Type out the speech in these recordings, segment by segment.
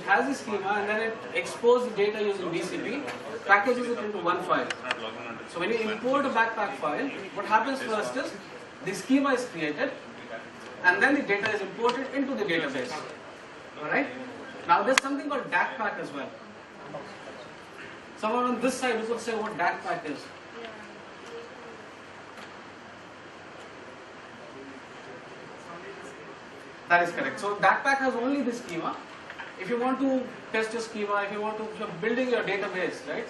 it has the schema and then it exports the data using BCP, packages it into one file. So when you import a backpack file, what happens first is the schema is created and then the data is imported into the database. Alright? Now there's something called DACPack as well. Someone on this side who could say what DACPack is. That is correct. So DACPack has only the schema. If you want to test your schema, if you're building your database, right,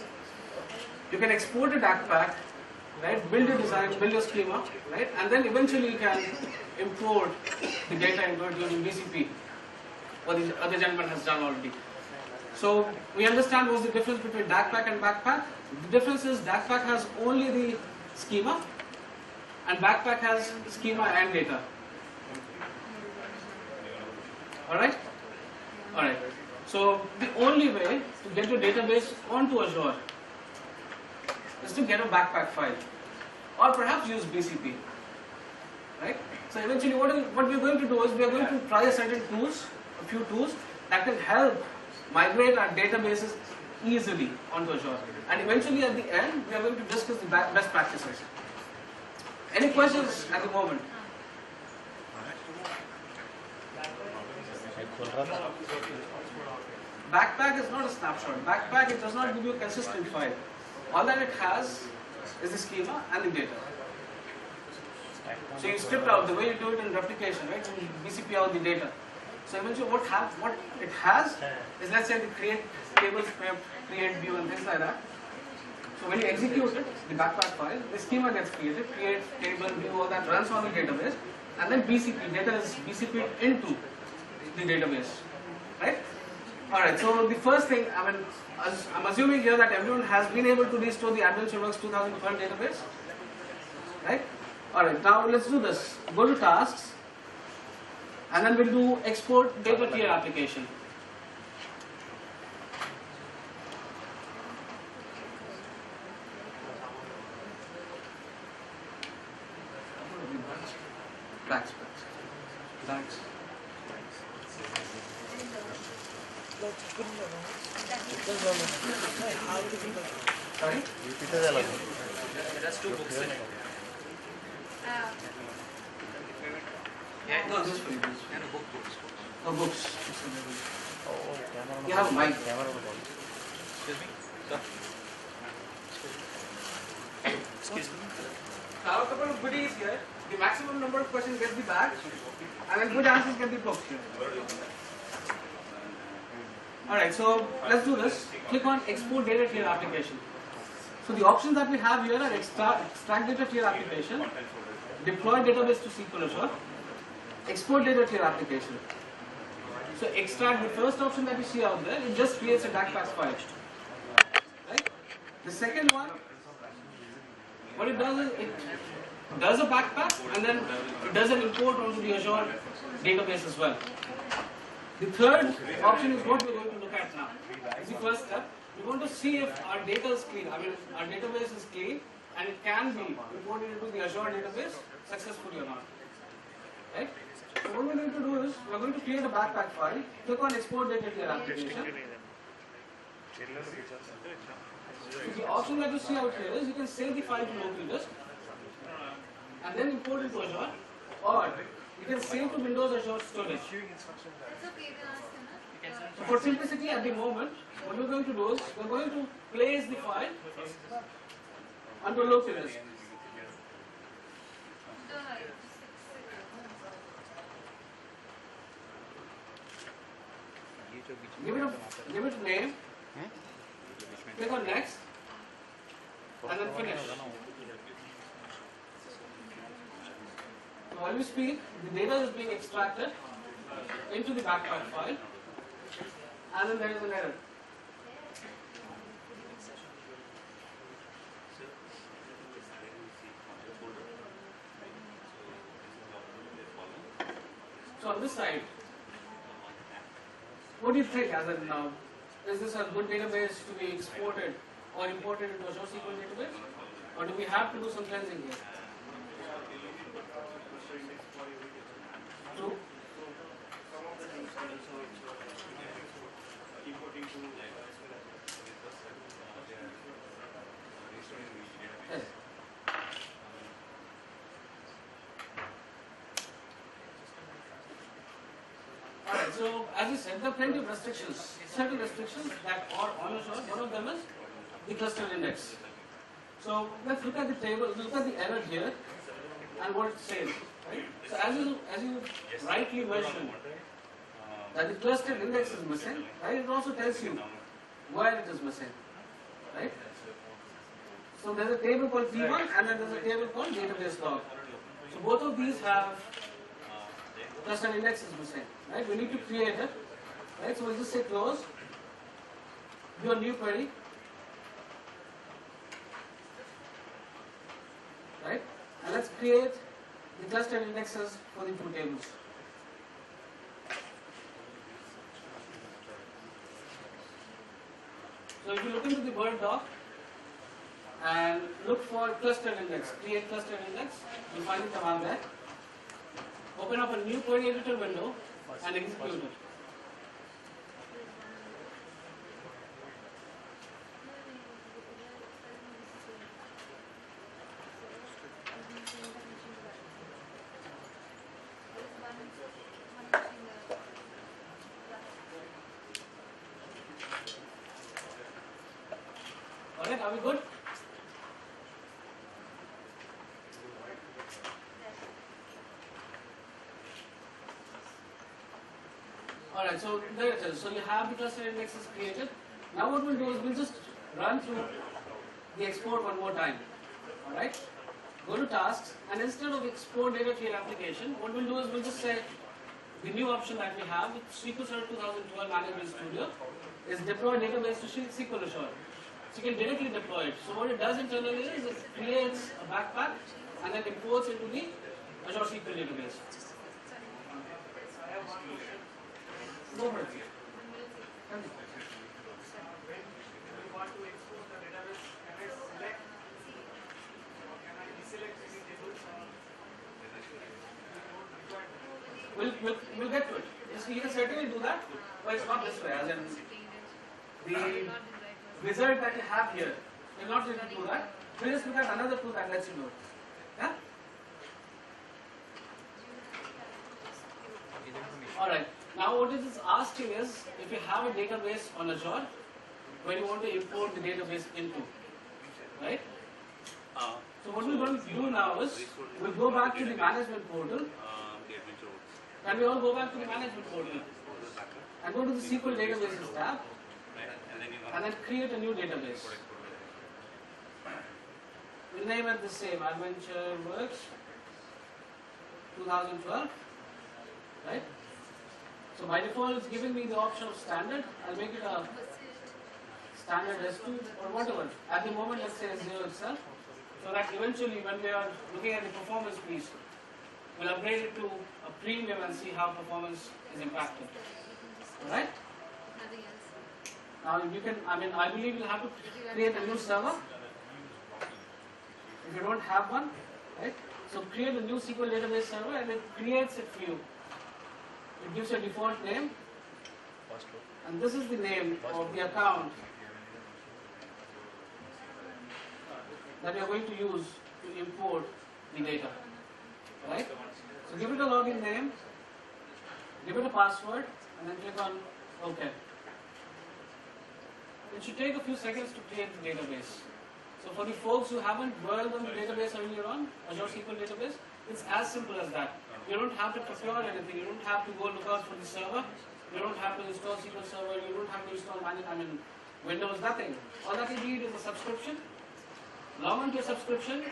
you can export a DACPack, right, build your design, build your schema, right, and then eventually you can import the data into it using BCP, what the other gentleman has done already. So we understand what's the difference between DACPack and Backpack. The difference is DACPack has only the schema and Backpack has schema and data. Alright? Alright. So the only way to get your database onto Azure is to get a Backpack file or perhaps use BCP. Right? So eventually what we are going to do is we are going to try a few tools that can help migrate our databases easily onto Azure. And eventually at the end we are going to discuss the best practices. Any questions at the moment? Backpack is not a snapshot. Backpack, it does not give you a consistent file. All that it has is the schema and the data. So you stripped out the way you do it in replication, right? You BCP out the data. So eventually what it has is, let's say, the create table script, create view and things like that. So when you execute it, the Backpack file, the schema gets created, create table, view, all that runs on the database, and then BCP, data is BCP'd into the database, right? Alright, so the first thing, I'm assuming here that everyone has been able to restore the AdventureWorks 2012 database, right? Alright, now let's do this. Go to tasks, and then we'll do export data to your application. Backs. Sorry? That's two books. No, just for you. Books. No, books. You have a mic. Excuse me? Sir? Excuse me? Now a couple of goodies here. The maximum number of questions get the badge, and then good answers get the book here. Alright, so let's do this. Click on export data to your application. So the options that we have here are extract data to your application, deploy database to SQL Azure, export data to your application. So extract, the first option that you see out there, it just creates a DACPack file. Right? The second one, what it does is it does a backpack and then it does an import onto the Azure database as well. The third option is what we're going to look at now. It's the first step. We want to see if our data is clean. Our database is clean and it can be imported into the Azure database successfully or not. Right? So what we're going to do is we're going to create a backpack file. Click on export data to your application. So the option that you see out here is you can save the file to local disk and then import it to Azure, or you can save to Windows Azure storage. So for simplicity at the moment, what we're going to do is we're going to place the file onto local disk. Give it a name, click on next, and then finish. While we speak, the data is being extracted into the backpack file, and then there is an error. So on this side, what do you think as of now? Is this a good database to be exported or imported into Azure SQL database? Or do we have to do some cleansing here? True. Alright, so as you said, there are plenty of restrictions, certain restrictions that are on Azure. One of them is the cluster index. So let's look at the table, look at the error here and what it says. Right? So as you rightly mentioned that the cluster index is missing, right? It also tells you where it is missing. Right? So there's a table called T1 and then there's a table called database log. So both of these have cluster index is missing. Right? We need to create it. Right? So we'll just say close, do a new query. Right? And let's create the cluster indexes for the two tables. So if you look into the Word doc and look for cluster index, create cluster index, you'll find the command there. Open up a new query editor window and execute it. Alright, are we good? Alright, so there it is. So you have the cluster indexes created. Now what we'll do is we'll just run through the export one more time. Alright? Go to tasks and instead of export data to your application, what we'll do is we'll just say the new option that we have with SQL Server 2012 Management Studio is deploy database to SQL Azure. So you can directly deploy it. So what it does internally is it creates a backpack and then imports into the Azure SQL database. Go for it. We'll get to it. You can certainly do that, but it's not this way. As in the wizard that you have here, you're not able to do that. We'll just look at another tool that lets you do it. Yeah? Alright. Now what it is asking is if you have a database on Azure where you want to import the database into. Right? So what we're going to do now is we'll go back to the management portal. Can we all go back to the management portal and go to the SQL databases tab and then create a new database. We'll name it the same, Adventure Works 2012, right? So by default it's giving me the option of standard. I'll make it a standard S2 or whatever. At the moment let's say S0 itself, so that eventually when we are looking at the performance piece, we'll upgrade it to a premium and see how performance is impacted. Alright? Now you can, I believe you'll have to create a new server if you don't have one, right? So create a new SQL database server and it creates it for you. It gives you a default name and this is the name of the account that you're going to use to import the data. Right? So give it a login name, give it a password and then click on OK. It should take a few seconds to create the database. So for the folks who haven't dwelled on the database earlier on, Azure SQL database, it's as simple as that. You don't have to procure anything, you don't have to go look out for the server, you don't have to install SQL Server, you don't have to install Windows, nothing. All that you need is a subscription, log into your subscription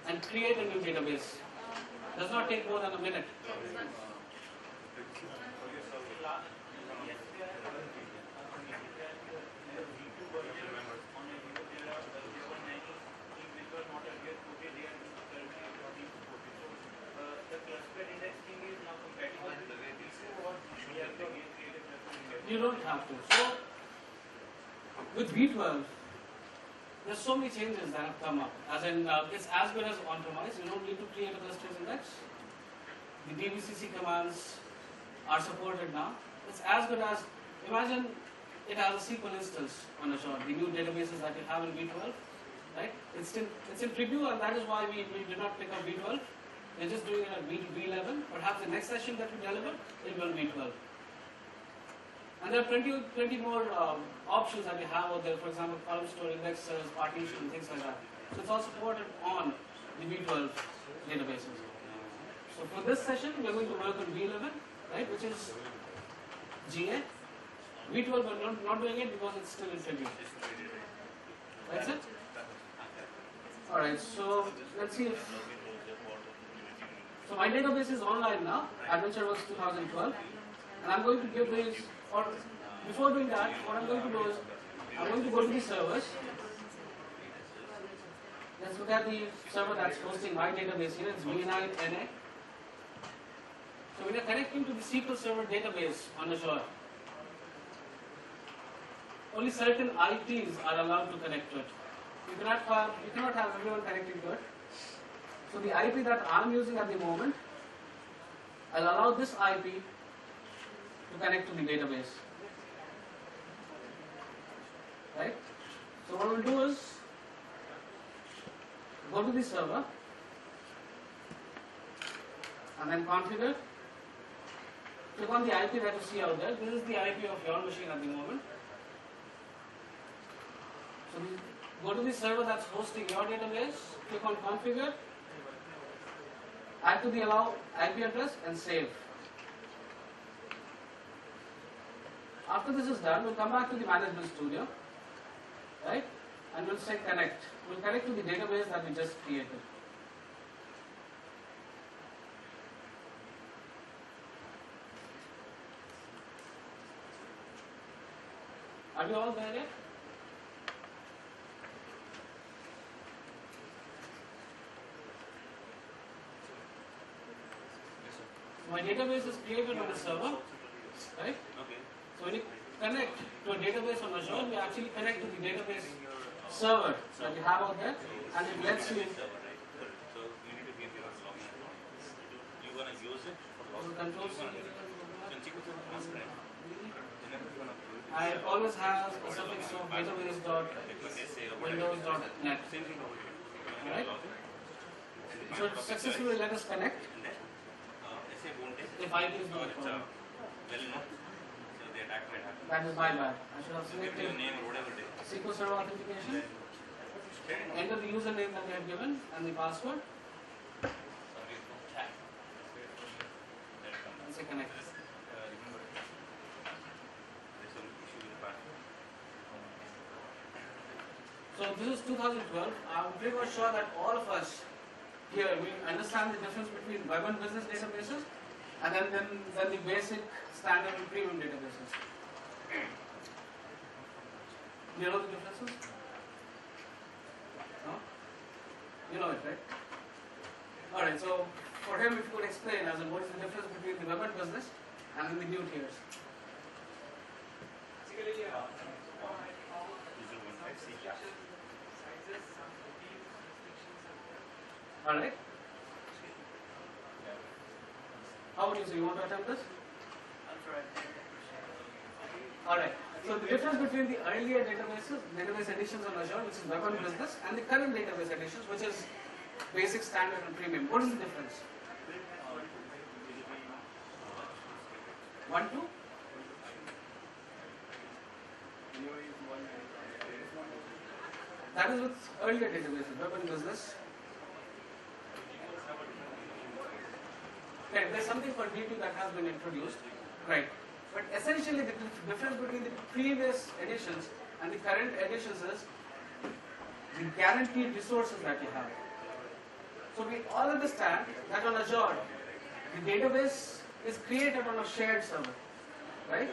and create a new database. Does not take more than a minute. You don't have to. So, with V12, there's so many changes that have come up. As in, it's as good as on-premise. You don't need to create a clusters index. The DBCC commands are supported now. It's as good as, imagine it has a SQL instance on Azure, the new databases that you have in V12, right? It's in preview and that is why we did not pick up V12. We're just doing it at V11. Perhaps the next session that we deliver, it will be V12. And there are plenty more options that we have out there. For example, column store, indexes, partition, things like that. So it's all supported on the V12 databases. So for this session, we're going to work on V11, right, which is GA. V12, we're not doing it because it's still in February. That's it? Alright, so let's see if... So my database is online now, AdventureWorks 2012. And I'm going to give these, or before doing that, what I'm going to do is, I'm going to go to the servers. Let's look at the server that's hosting my database here, it's V9NA. So when you're connecting to the SQL Server database on Azure, only certain IPs are allowed to connect to it. You cannot have everyone connecting to it. So the IP that I'm using at the moment, I'll allow this IP to connect to the database. Right? So what we'll do is go to the server and then configure. Click on the IP that you see out there. This is the IP of your machine at the moment. So go to the server that's hosting your database, click on configure, add to the allow IP address and save. After this is done, we'll come back to the management studio, right? And we'll say connect. We'll connect to the database that we just created. Are we all there yet? My database is created on the server, right? Okay. So when you connect to a database on Azure, we actually connect to the database server that you have out there, and it lets you So you need to give your login. You want to use it for login. control C. I I always have a suffix of database.windows.net. Right? So it successfully let us connect. If IP is not a problem. That is my bad. I should have selected SQL Server Authentication. Enter the username that we have given and the password. And say connect. So this is 2012. I'm pretty much sure that all of us here we understand the difference between web and business databases and then the basic standard and premium databases. Do you know the differences? No? You know it, right? Alright, so for him, if you could explain as in what is the difference between the web and business and then the new tiers. Alright. How would you say? You want to attempt this? Alright. So the difference between the earlier database editions on Azure, which is web and business, and the current database editions, which is basic, standard, and premium. What is the difference? 1, 2? That is with earlier databases, web and business. Okay, there's something called D2 that has been introduced, right? But essentially the difference between the previous editions and the current editions is the guaranteed resources that you have. So we all understand that on Azure, the database is created on a shared server, right?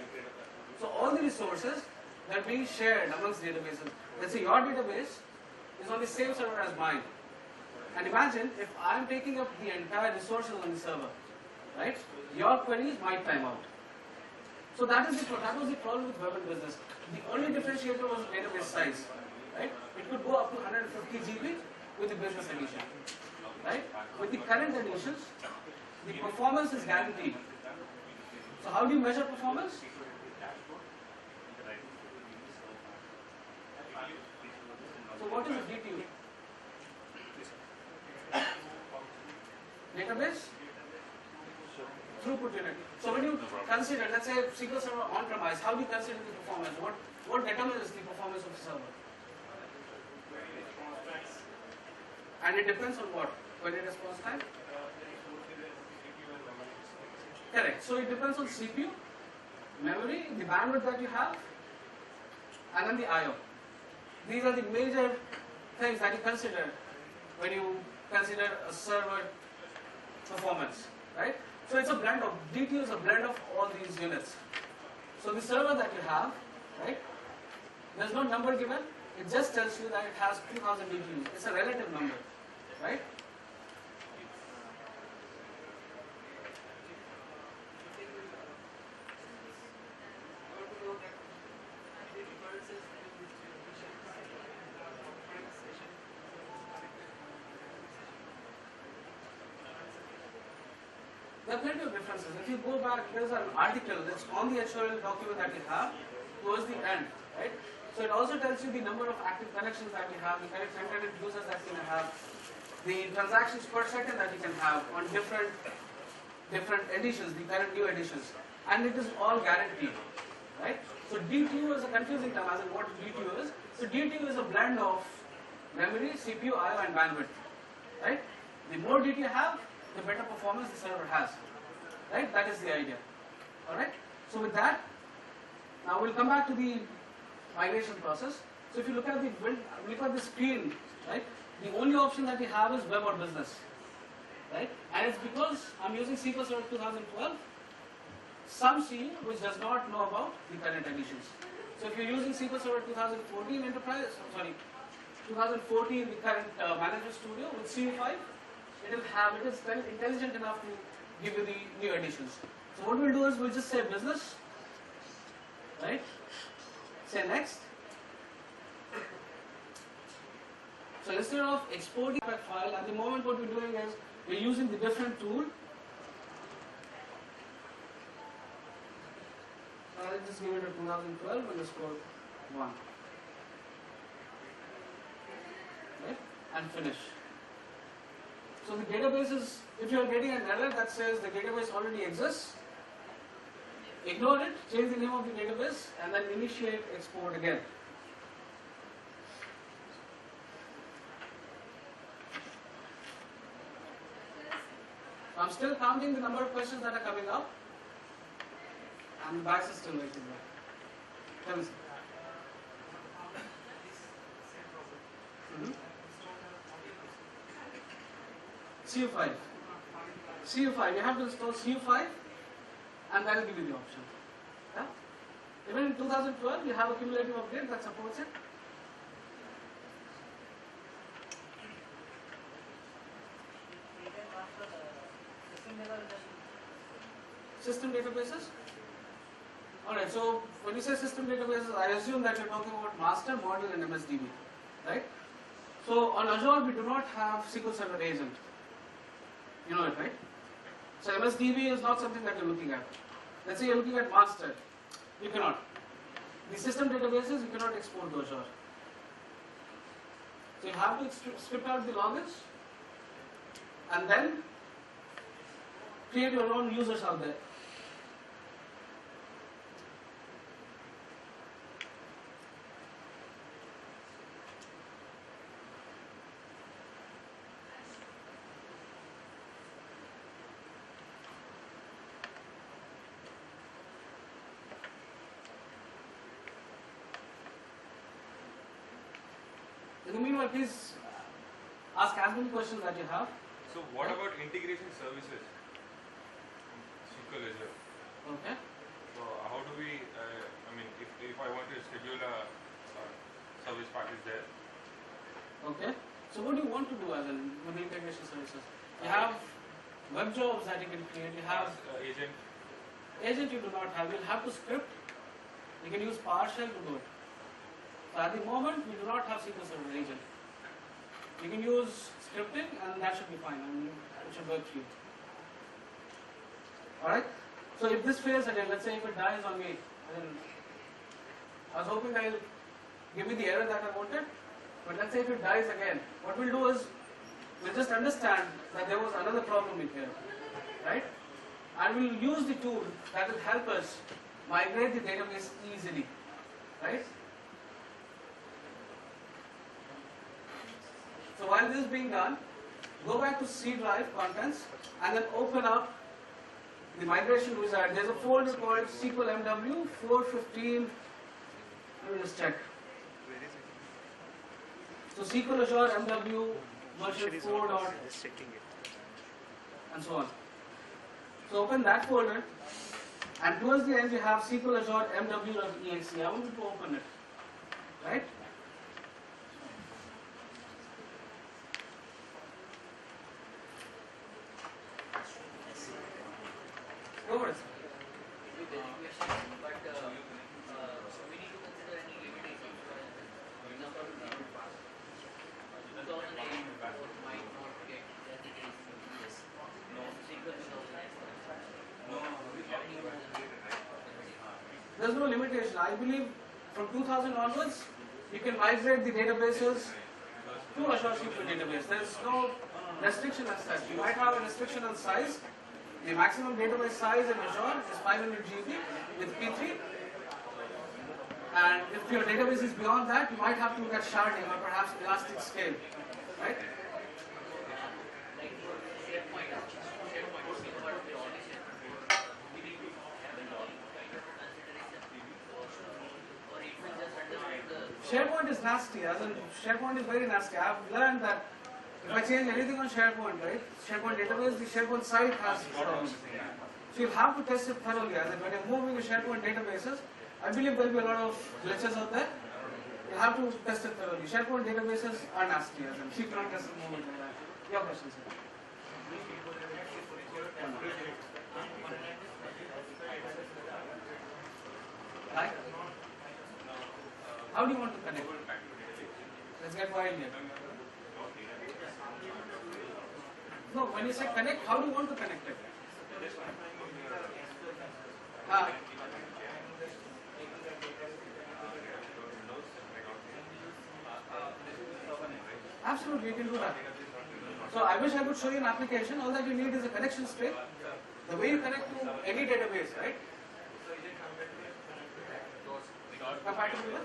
So all the resources that are being shared amongst databases. Let's say your database is on the same server as mine. And imagine if I'm taking up the entire resources on the server, right? Your queries might time out. So that was the problem with web and business. The only differentiator was database size, right? It could go up to 150 GB with the business edition, right? With the current editions, the performance is guaranteed. So how do you measure performance? So what is a DTU? Database throughput unit. So when you consider, let's say SQL Server on-premise, how do you consider the performance? What determines the performance of the server? And it depends on what? Query response time? Correct. So it depends on CPU, memory, the bandwidth that you have, and then the I/O. These are the major things that you consider when you consider a server performance, right? So it's a blend of, DTU is a blend of all these units. So the server that you have, right, there's no number given, it just tells you that it has 2000 DTUs. It's a relative number, right? There are plenty of differences. If you go back, there's an article that's on the HOL document that you have towards the end, right? So it also tells you the number of active connections that you have, the current internet users that you can have, the transactions per second that you can have on different editions, the current new editions, and it is all guaranteed, right? So DTU is a confusing term as in what DTU is. So DTU is a blend of memory, CPU, I/O, and bandwidth, right? The more data you have, the better performance the server has, right? That is the idea. All right. So with that, now we'll come back to the migration process. So if you look at the screen, right? The only option that we have is web or business, right? And it's because I'm using SQL Server 2012. Some CU which does not know about the current editions. So if you're using SQL Server 2014 Enterprise, 2014 the current Manager Studio with CU5. It is intelligent enough to give you the new additions. So what we'll do is we'll just say business, right? Say next. So instead of exporting that file, at the moment what we're doing is we're using the different tool. So I'll just give it a 2012_1. Right? And finish. So the database is, if you are getting an error that says the database already exists, ignore it, change the name of the database, and then initiate export again. So I'm still counting the number of questions that are coming up, and the batch is still waiting there. Tell me, sir. CU5. CU5, you have to install CU5 and that will give you the option. Yeah? Even in 2012, you have a cumulative update that supports it. System databases? Alright, so when you say system databases, I assume that you're talking about master, model, and MSDB, right? So on Azure, we do not have SQL Server Agent. You know it, right? So MSDB is not something that you're looking at. Let's say you're looking at master. You cannot. The system databases, you cannot export to Azure. So you have to strip out the logins and then create your own users out there. In the meanwhile, please ask as many questions that you have. So what about integration services? SQL Azure. Okay. So how do we, if I want to schedule a service package there? Okay. So what do you want to do as in with the integration services? You have web jobs that you can create. You have agent. Agent you do not have. You'll have to script. You can use PowerShell to do it. So at the moment, we do not have SQL Server Agent. You can use scripting and that should be fine. It should work for you. Alright? So if this fails again, let's say if it dies on me, then I was hoping that it'll give me the error that I wanted, but let's say if it dies again, what we'll do is, we'll just understand that there was another problem in here. Right? and we'll use the tool that will help us migrate the database easily, right? So while this is being done, go back to C drive contents and then open up the migration wizard. There's a folder called SQL MW 415. Let me just check. So SQL Azure MW version 4. And so on. So open that folder, and towards the end you have SQL Azure MW.exe. I want you to open it, right? Go for it. There's no limitation. I believe from 2000 onwards, you can migrate the databases to Azure SQL database. There's no restriction as such. You might have a restriction on size. The maximum database size in Azure is 500 GB with P3. And if your database is beyond that, you might have to look at sharding or perhaps elastic scale, right? SharePoint is nasty, as in SharePoint is very nasty. I've learned that if I change anything on SharePoint, right, SharePoint database, the SharePoint site has problems. So you'll have to test it thoroughly, as in when you're moving to SharePoint databases, I believe there'll be a lot of glitches out there. You have to test it thoroughly. SharePoint databases are nasty, as in you cannot test it moving like that. Your question, sir. Right? How do you want to connect? Let's get wild here. No, when you say connect, how do you want to connect it? Absolutely, you can do that. So I wish I could show you an application. All that you need is a connection string. The way you connect to any database, right? Compatible with?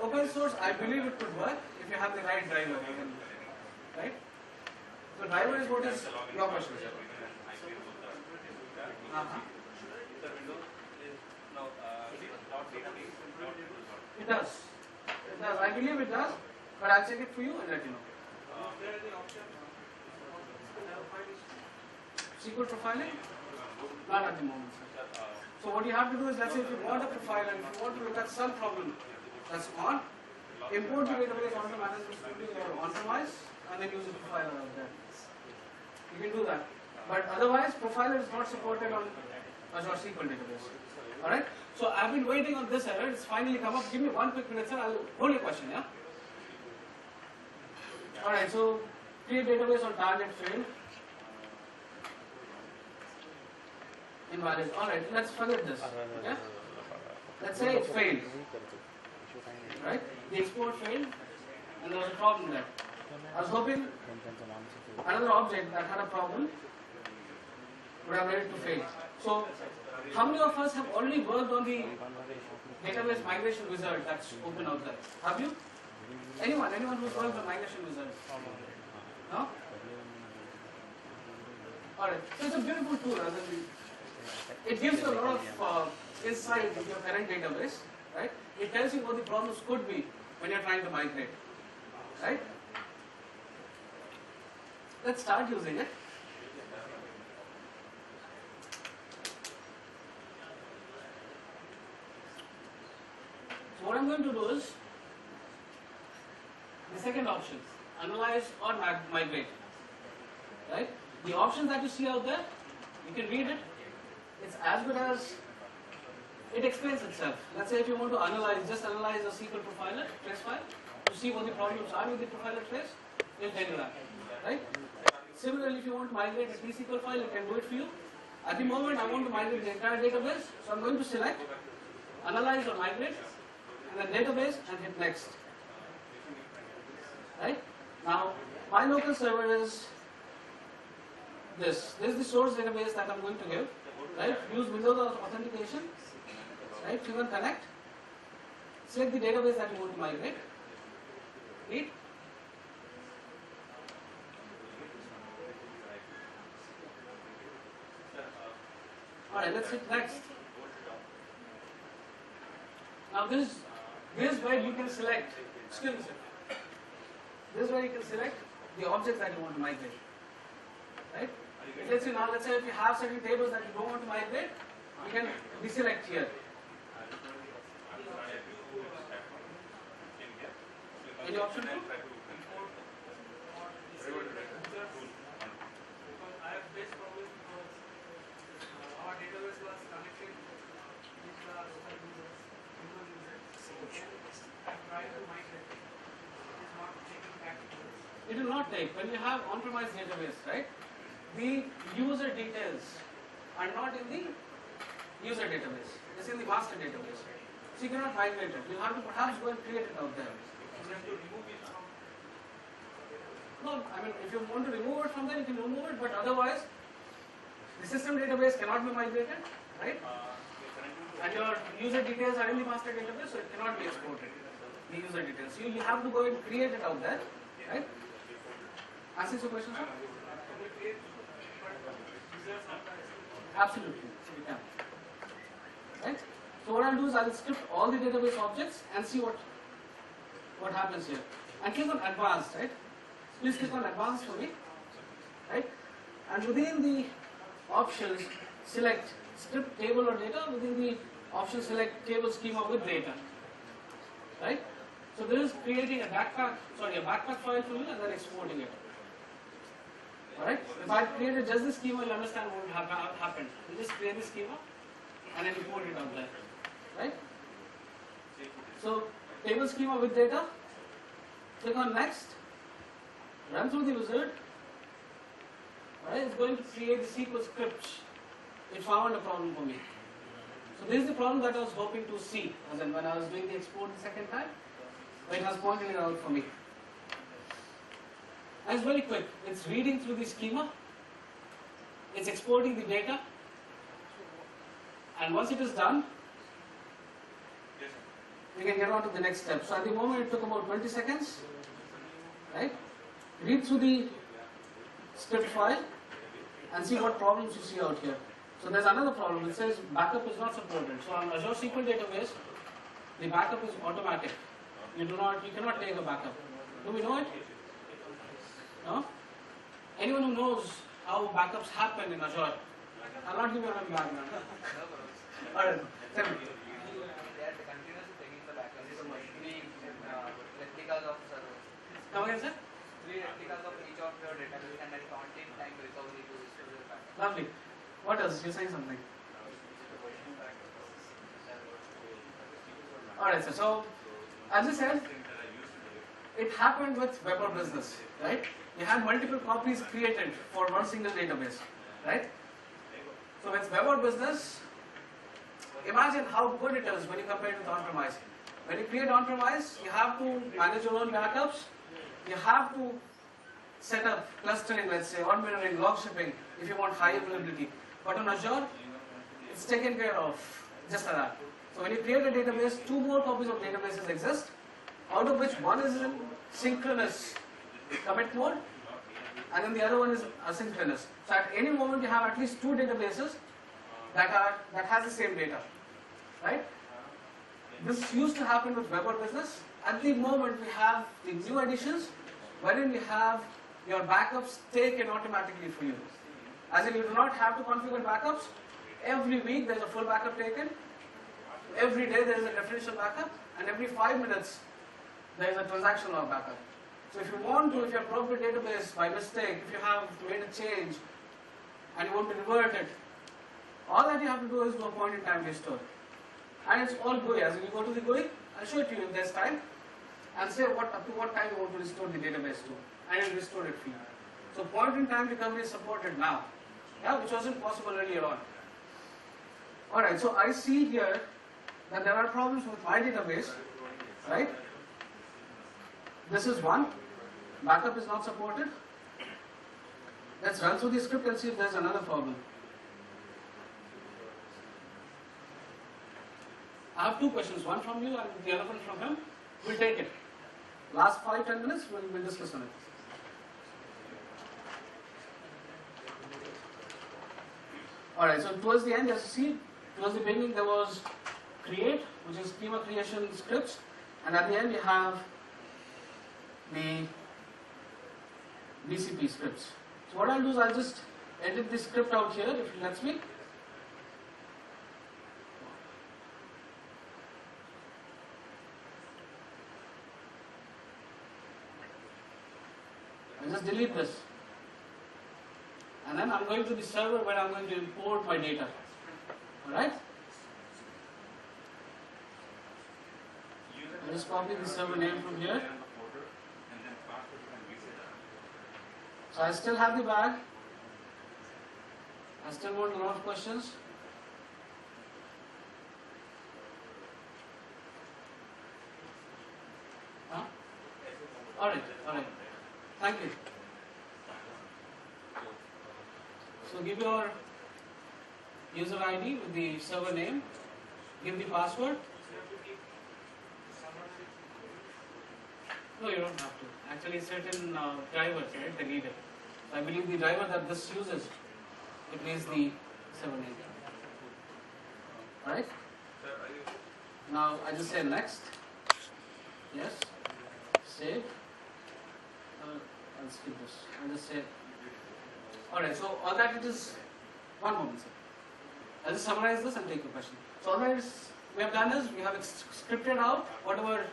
Open source, I believe it could work if you have the right driver, right? So driver is what is your question. It does. It does. I believe it does, but I'll check it for you and let you know. SQL profiling? Not at the moment, sir. So what you have to do is, let's say if you want a profile and if you want to look at some problem that's on, import the database onto Management Studio or on-premise and then use a profiler out there. You can do that. But otherwise, profiler is not supported on Azure SQL database. Alright? So I've been waiting on this error. It's finally come up. Give me 1 quick minute, sir. I'll hold your question, yeah? Alright, so create database on target failed. Invalid. Alright, let's forget this. Okay? Let's say it failed. Right? The export failed and there was a problem there. I was hoping another object that had a problem would have made it to fail. So, how many of us have already worked on the database migration wizard that's open out there? Have you? Anyone who's worked on migration wizard? No? Alright, so it's a beautiful tool. It gives you a lot of insight into your current database, right? It tells you what the problems could be when you're trying to migrate, right? Let's start using it. So what I'm going to do is the second option, analyze or migrate, right? The options that you see out there, you can read it. It's as good as it explains itself. Let's say if you want to analyze, just analyze a SQL profiler, trace file, to see what the problems are with the profiler trace, it'll tell you that, right? Similarly, if you want to migrate a T-SQL file, it can do it for you. At the moment, I want to migrate the entire database, so I'm going to select, analyze or migrate, and then database, and hit next. Right? Now, my local server is this is the source database that I'm going to give, right? Use Windows authentication, right? Click on connect, select the database that you want to migrate, read. Alright, let's hit next. Now this is where you can select, excuse me sir, this is where you can select the objects that you want to migrate, right? Let's say now, let's say if you have certain tables that you don't want to migrate, you can deselect here. Any option two? I have faced problem because our database was connected with the local users, human users. I tried to migrate. It is not taking back to us. It will not take. When you have on-premise database, right? The user details are not in the user database. It's in the master database. So you cannot migrate it. You have to perhaps go and create it out there. You have to remove it from. No, I mean, if you want to remove it from there, you can remove it, but otherwise, the system database cannot be migrated, right? And your user details are in the master database, so it cannot be exported, the user details. So you have to go and create it out there, right? Answers your question, sir? Absolutely, you can. Right? So what I'll do is I'll script all the database objects and see what happens here. And click on advanced, right? Please click on advanced for me, right? And within the options, select script table or data. Within the option, select table schema with data, right? So this is creating a backpack file for you and then exporting it. Alright? If I created just the schema, you'll understand what will happen. You just create the schema and then import it out there, right? So table schema with data. Click on next. Run through the wizard. Alright, it's going to create the SQL script. It found a problem for me. So this is the problem that I was hoping to see, as in when I was doing the export the second time, but it has pointed it out for me. And it's very quick. It's reading through the schema. It's exporting the data. And once it is done, we can get on to the next step. So at the moment it took about 20 seconds. Right? Read through the script file and see what problems you see out here. So there's another problem. It says backup is not supported. So on Azure SQL database, the backup is automatic. You cannot take a backup. Do we know it? No? Anyone who knows how backups happen in Azure? I'll not give you a background. Alright, tell me. They are continuously taking the backup. So three replicas of servers. Come again, sir? 3 replicas of each of your database and at counting time recovery to restore your backup. Lovely. What else? You're saying something. Alright, sir. So, as I said, it happened with Web or Business, right? You had multiple copies created for one single database, right? So with Web or Business, imagine how good it is when you compare it with on-premise. When you create on-premise, you have to manage your own backups. You have to set up clustering, let's say, or mirroring, log shipping, if you want high availability. But on Azure, it's taken care of just like that. So when you create a database, 2 more copies of databases exist, out of which one is in synchronous commit mode, and then the other one is asynchronous. So at any moment you have at least 2 databases that has the same data, right? This used to happen with Web or Business. At the moment we have the new additions, wherein we have your backups taken automatically for you. As in, you do not have to configure backups. Every week there is a full backup taken. Every day there is a differential backup, and every 5 minutes there is a transaction log backup. So if you want to, if you have broke the database by mistake, if you have made a change and you want to revert it, all that you have to do is do a point in time restore. And it's all GUI. As in, you go to the GUI, I'll show it to you if there's time, and say up to what time you want to restore the database to, and it will restore it for you. So point in time recovery is supported now, yeah, which wasn't possible earlier on. Alright, so I see here that there are problems with my database, right? This is one. Backup is not supported. Let's run through the script and see if there's another problem. I have two questions, one from you and the other one from him. We'll take it. Last 5-10 minutes, we'll discuss on it. Alright, so towards the end, as you see, towards the beginning there was create, which is schema creation scripts, and at the end you have the BCP scripts. So what I'll do is I'll just edit the script out here if it lets me. I'll just delete this. And then I'm going to the server where I'm going to import my data. Alright? I'll just copy the server name from here. So I still have the bag. I still want a lot of questions. Huh? Alright. Thank you. So give your user ID with the server name, give the password. No, you don't have to. Actually, certain drivers, right, they need it. So I believe the driver that this uses, it needs the server name. Alright? Now I just say next. Yes. Save. I'll skip this. I'll just say. Alright, so all that it is, one moment, sir. I'll just summarize this and take your question. So all that we have done is, we have scripted out whatever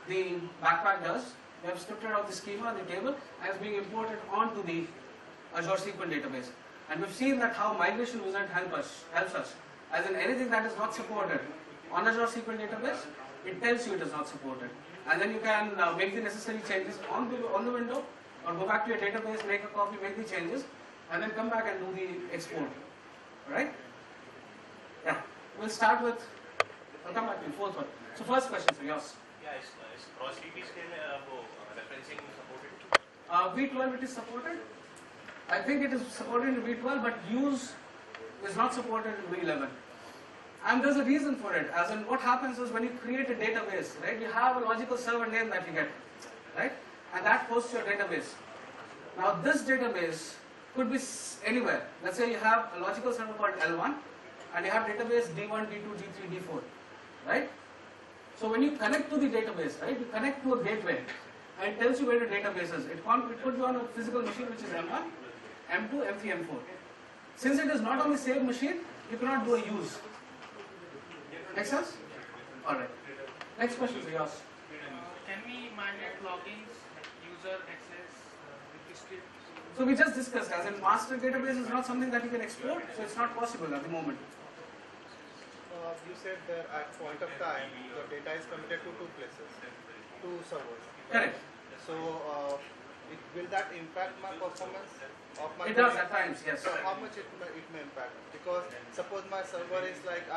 the backpack does. We have scripted out the schema and the table as being imported onto the Azure SQL database. And we've seen that how migration wizard helps us. As in anything that is not supported on Azure SQL database, it tells you it is not supported. And then you can make the necessary changes on the window, or go back to your database, make a copy, make the changes, and then come back and do the export. Alright? Yeah. We'll start with, I'll come back to the fourth one. So first question, sir, yours. Yeah, is cross DB scale referencing supported? V12 it is supported. I think it is supported in V12, but use is not supported in V11. And there's a reason for it. As in, what happens is when you create a database, right, you have a logical server name that you get, right, and that hosts your database. Now this database could be anywhere. Let's say you have a logical server called L1, and you have database D1, D2, D3, D4, right? So when you connect to the database, right, you connect to a gateway, and it tells you where the database is. It could be on a physical machine which is M1, M2, M3, M4. Since it is not on the same machine, you cannot do a use. Make sense? Alright. Next question is yours. Can we mandate logins, user access with the script? So we just discussed, as in master database is not something that you can export, so it's not possible at the moment. You said that at point of time, the data is committed to two places, two servers. Correct. So, will that impact my performance of my? It does at times, yes. So, how much it may impact? Because suppose my server is like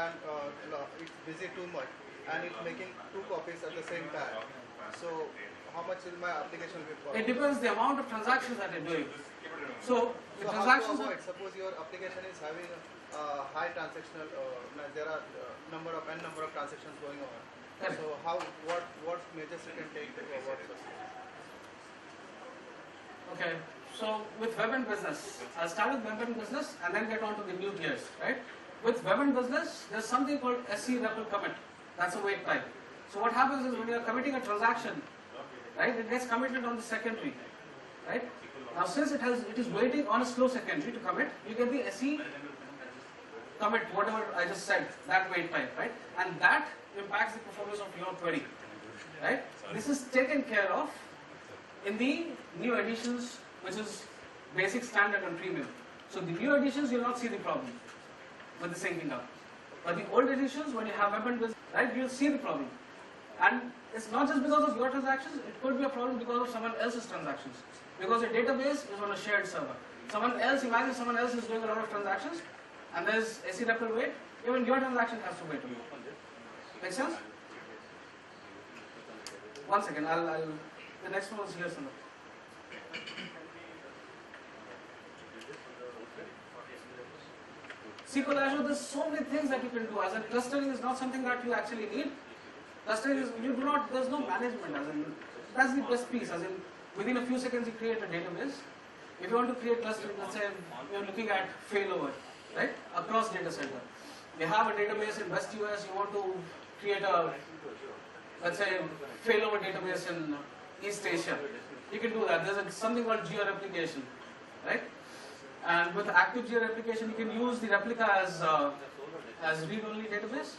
it's busy too much and it's making two copies at the same time. So, how much will my application be? It depends the amount of transactions that you're doing. So, the So transactions. how to avoid? Suppose your application is having a high transactional, there are n number of transactions going on. Correct. So what measures you can take to avoid such? Okay, so with web and business, I'll start with web and business and then get on to the new tiers, right? With web and business, there's something called SC REPL commit. That's a wait time. So what happens is when you're committing a transaction, right, it gets committed on the secondary, right? Now since it is waiting on a slow secondary to commit, you get the SC commit, whatever I just said, that wait time, right? And that impacts the performance of your query, right? This is taken care of in the new editions, which is basic, standard and premium. So the new editions, you'll not see the problem with the syncing up. But the old editions, when you have web and business, right, you'll see the problem. And it's not just because of your transactions, it could be a problem because of someone else's transactions. Because your database is on a shared server. Imagine someone else is doing a lot of transactions, and there's SC REPL wait, even your transaction has to wait. Make sense? One second, the next one is here somewhere. SQL Azure, there's so many things that you can do. As in, clustering is not something that you actually need. Clustering is, you do not, there's no management. As in, that's the best piece. As in, within a few seconds you create a database. If you want to create clustering, let's say you're looking at failover, right, across data center. You have a database in West US, you want to create a, let's say, failover database in East Asia. You can do that. There's something called geo-replication, right? And with active geo-replication, you can use the replica as read-only database.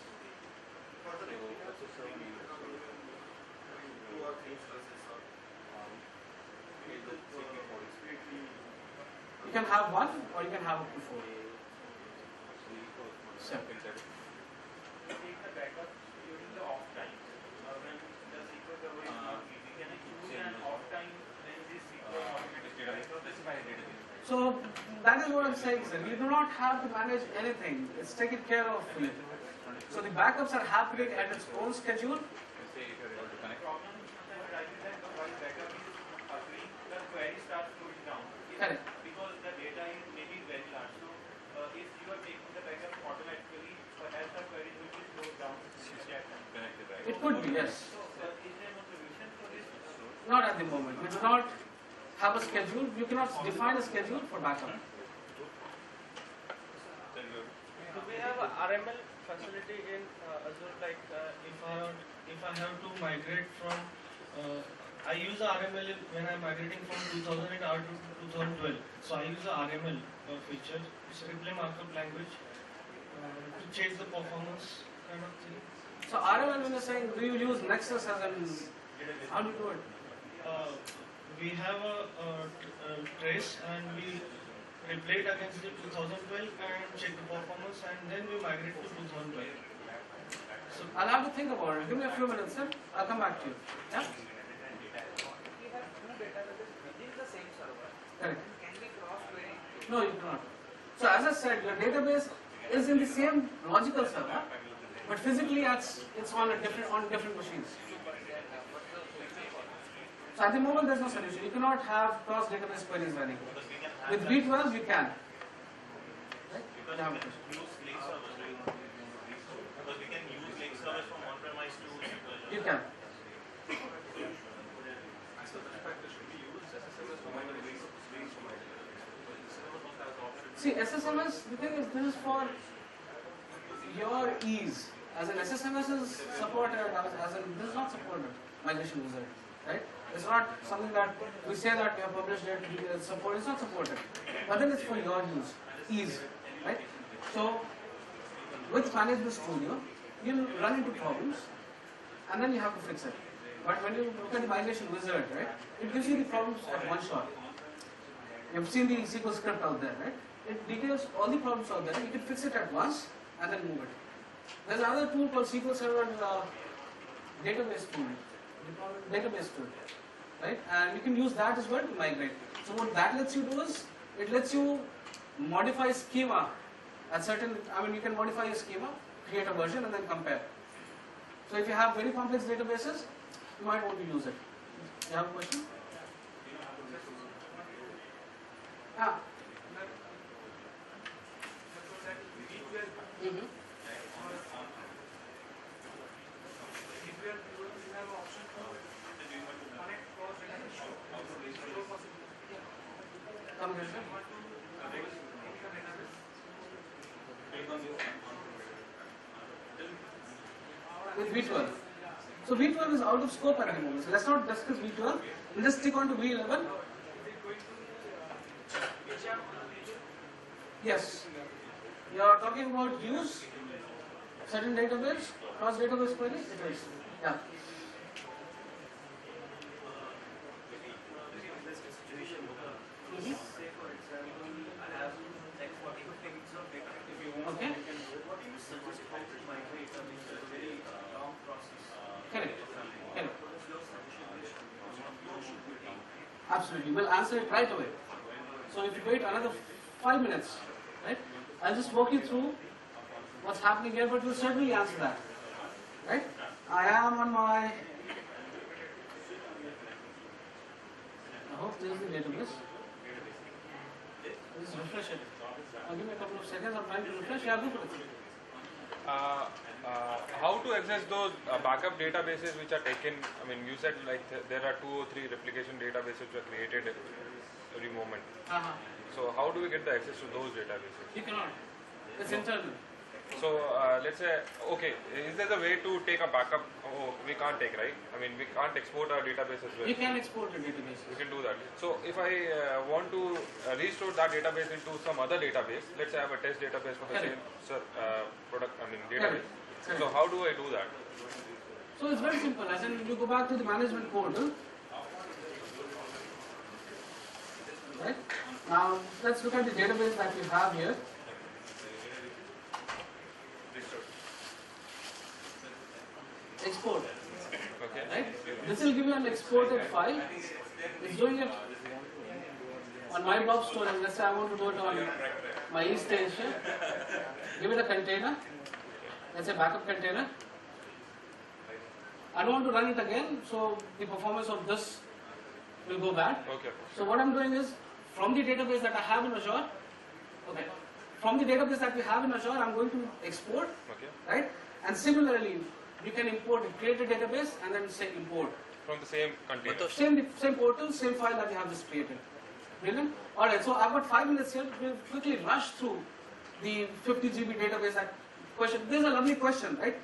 You can have one, or you can have up to 4. So, Take the backup during the off time. When the SQL server is not busy, can I choose an off time when this SQL automatic specify database? so that is what I'm saying, sir. You do not have to manage anything. It's taken care of for you. So the backups are happening at its own schedule. Say if you're able to connect. Problem is sometimes writing that while backup is occurring, the query starts slowing down. Correct. Because the data is maybe very large. So if you are taking the backup automatically, as the query will be slowed down, connected, right? It could be, yes. So is there no solution for this? Not at the moment. We do not have a schedule. You cannot define a schedule for backup. Do we have a RML facility in Azure? Like if I have to migrate from, I use the RML when I'm migrating from 2008 R to 2012. So I use the RML feature. It's a replay markup language to change the performance kind of thing. So RML, when you're saying, do you use Nexus as an, how do you do it? We have a trace and we replay it against the 2012 and check the performance and then we migrate to 2012. So I'll have to think about it. Give me a few minutes, sir. I'll come back to you. Yeah? We have two databases within the same server. Correct. Can we cross query? No, you cannot. So as I said, your database is in the same logical server, but physically it's on different machines. So at the moment there's no solution. You cannot have cross database queries running. With V12 you can. Right? Because You have a we can question. use lake servers, because we can use lake servers from on-premise to SQL. You can. See, SSMS, the thing is, this is for your ease. As in SSMS is supported, as in this is not supported, migration wizard, right? It's not something that we say that we have published it, it's supported, it's not supported. But then it's for your use, ease, right? So, with Management Studio, you'll run into problems, and then you have to fix it. But when you look at the migration wizard, right, it gives you the problems at one shot. You've seen the SQL script out there, right? It details all the problems out there. You can fix it at once and then move it. There's another tool called SQL Server database tool, right? And you can use that as well to migrate. So what that lets you do is, it lets you modify schema at certain, you can modify your schema, create a version and then compare. So if you have very complex databases, you might want to use it. You have a question? Ah. Mm-hmm. Come here, sir. With V12. So V12 is out of scope at the moment. So let's not discuss V12. We'll just stick on to V11. Yes. You are talking about use certain database, cross database queries? It is. Yeah. Okay. Correct. Correct. Absolutely. We'll answer it right away. So if you wait another 5 minutes, right? I'll just walk you through what's happening here, but we'll certainly answer that. Right? I am on my, I hope this is the database. Just refresh it. Give me a couple of seconds. I'm trying to refresh. Yeah, go for it. How to access those backup databases which are taken? I mean, you said like there are 2 or 3 replication databases which are created every moment. So how do we get the access to those databases? You cannot. It's internal. So let's say, okay, is there a way to take a backup? Oh, we can't take, right? I mean, we can't export our database as well. You can export the database. We can do that. So if I want to restore that database into some other database, let's say I have a test database for the Correct. same product, I mean database. Correct. So how do I do that? So it's very simple. As in, you go back to the management portal. Right? Now, let's look at the database that we have here. Export. Okay. Right? This will give you an exported file. It's doing it on my blob storage. Let's say I want to do it on my East Asia. Give it a container. Let's say backup container. I don't want to run it again, so the performance of this will go bad. Okay. So what I'm doing is, from the database that I have in Azure, okay, from the database that we have in Azure, I'm going to export, Okay. right? And similarly, you can import, create a database and then say import. From the same container. Same portal, same file that you have just created. Brilliant. Alright, so I've got 5 minutes here. We'll quickly rush through the 50 GB database question. This is a lovely question, right?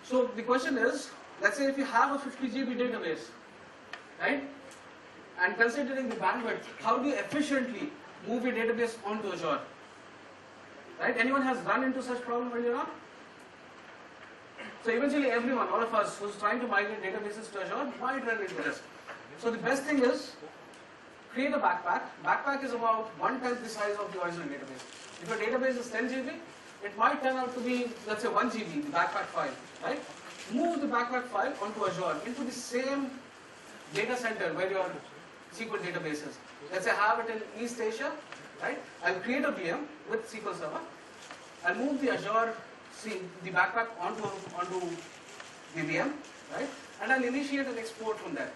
So the question is, let's say if you have a 50 GB database, right? And considering the bandwidth, how do you efficiently move your database onto Azure? Right? Anyone has run into such problem earlier on? So eventually everyone, all of us who's trying to migrate databases to Azure might run into this. So the best thing is, create a backpack. Backpack is about 1/10 the size of the original database. If your database is 10 GB, it might turn out to be, let's say 1 GB, the backpack file, right? Move the backpack file onto Azure, into the same data center where your SQL database is. Let's say I have it in East Asia, right? I'll create a VM with SQL Server. I'll move the Azure, the backpack onto the VM, right? And I'll initiate an export from there,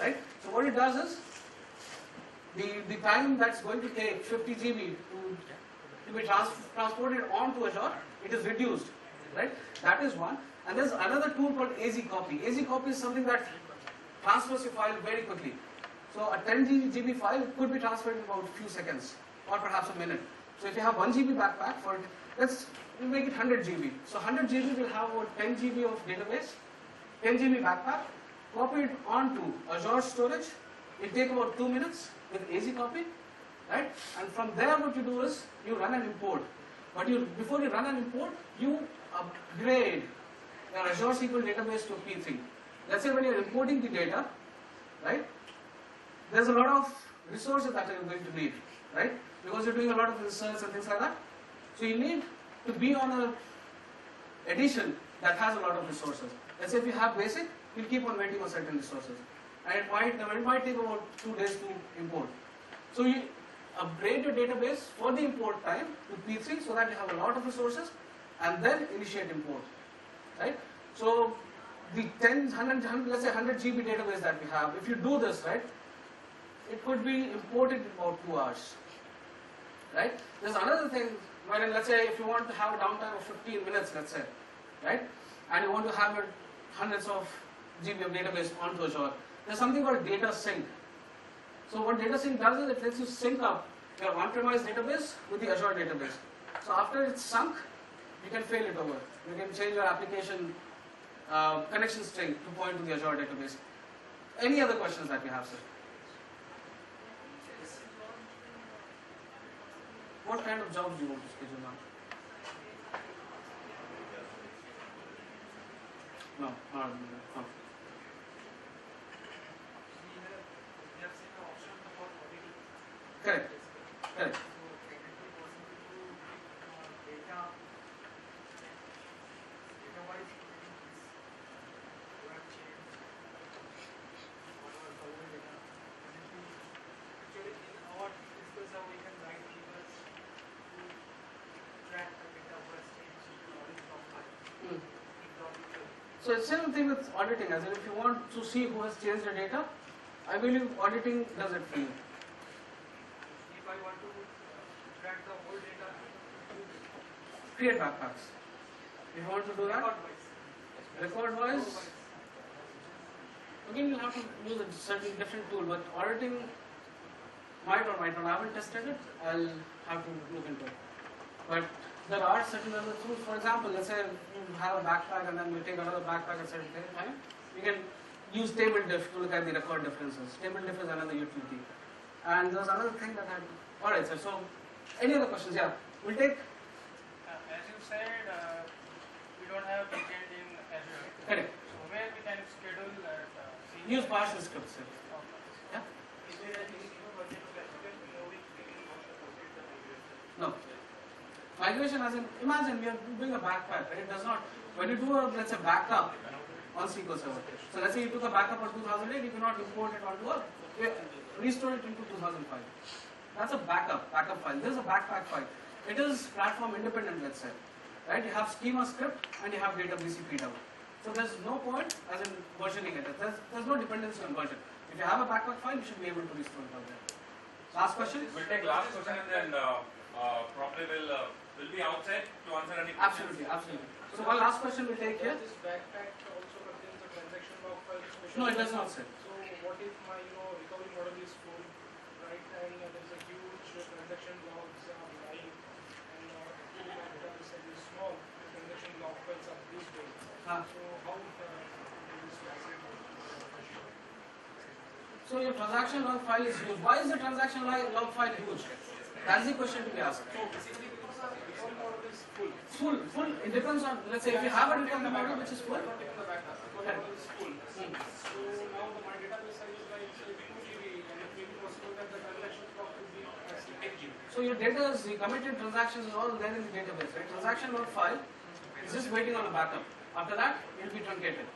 right? So what it does is, the time that's going to take 50 GB to be transported onto Azure, it is reduced, right? That is one. And there's another tool called AZ Copy. AZ Copy is something that transfers your file very quickly. So a 10 GB file could be transferred in about a few seconds, or perhaps a minute. So if you have 1 GB backpack for it, we'll make it 100 GB. So 100 GB will have about 10 GB of database, 10 GB backpack, copy it onto Azure storage. It'll take about 2 minutes with AZ Copy, right? And from there what you do is, you run an import. But before you run an import, you upgrade your Azure SQL database to P3. Let's say when you're importing the data, right? There's a lot of resources that you're going to need, right? Because you're doing a lot of research and things like that. So you need to be on an edition that has a lot of resources. Let's say if you have basic, you'll keep on waiting on certain resources. And it might take about 2 days to import. So you upgrade your database for the import time to P3 so that you have a lot of resources, and then initiate import, right? So the 100, let's say 100 GB database that we have, if you do this, right, it could be imported in about 2 hours, right? There's another thing, wherein let's say if you want to have a downtime of 15 minutes, let's say, right, and you want to have hundreds of GB of database onto Azure, there's something called data sync. So what data sync does is it lets you sync up your on-premise database with the Azure database. So after it's sunk, you can fail it over. You can change your application connection string to point to the Azure database. Any other questions that you have, sir? What kind of jobs do you want to schedule now? No, no. We have seen an option for auditing. Correct. Correct. So technically possible to data-wise program change or forward data. Actually, in our discuss how we can write tables to track the data was changed in audit software. So it's same thing with auditing, as in if you want to see who has changed the data, I believe auditing does it for you. If I want to track the whole data. Create backpacks. If you want to do that, record wise, again you'll have to use a certain different tool, but auditing might or might not. I haven't tested it. I'll have to look into it. But there are certain other tools. For example, let's say you have a backpack and then you take another backpack at a certain time. You can use table diff to look at the record differences. Table diff is another utility. And there's another thing that had. Alright, sir. So, any other questions? Yeah. We'll take. As you said, we don't have backend in Azure. Correct. So where we can schedule that? Use PowerShell scripts, sir. Yeah? Is there any budget classification moving No. Migration as in, imagine we are doing a backpack, right? It does not, when you do a, let's say, backup on SQL Server. So let's say you took a backup on 2008, you cannot import it onto a, restore it into 2005. That's a backup file. This is a backpack file. It is platform independent, let's say. Right? You have schema script and you have database PW. So there's no point as in versioning it. There's no dependency on version. If you have a backpack file, you should be able to restore it out there. Last question? We'll take last question and then probably will be outside to answer any questions. Absolutely. So one last question we'll take here. This backpack also contains a transaction log file. No, it does not, sir. So what if my recovery model is full, right? And there is a huge transaction logs lying, and my set is small. Transaction log files are this big. So how this So your transaction log file is huge. Why is the transaction log file huge? That's the question to be asked. So basically because our recovery model is full. Full. It depends on, let's say if you have a recovery model which is full. Not taking the backup. Recovery model is full. So now my database size is like say 2 GB, and it may be possible that the transaction log could be as 8 GB. So your data is, the committed transactions is all there in the database, right? Transaction log file is just waiting on a backup. After that, it will be truncated,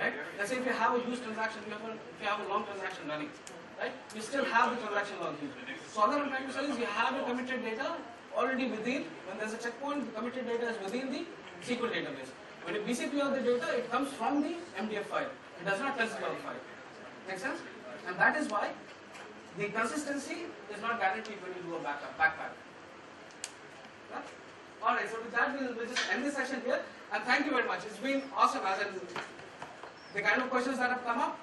right? Let's say if you have a huge transaction, if you have a long transaction running, right? You still have the transaction log huge. So all I'm trying to say is you have your committed data already within, when there's a checkpoint, the committed data is within the SQL database. When you BCP out the data, it comes from the MDF file. It does not touch the log file. Make sense? And that is why the consistency is not guaranteed when you do a backpack. Yeah? Alright, so with that we'll just end this session here. And thank you very much. It's been awesome as in the kind of questions that have come up.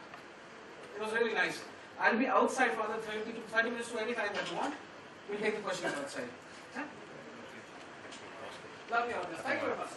It was really nice. I'll be outside for the 30 minutes to any time that you want. We'll take the questions outside. Yeah? Love you all. Thank you very much.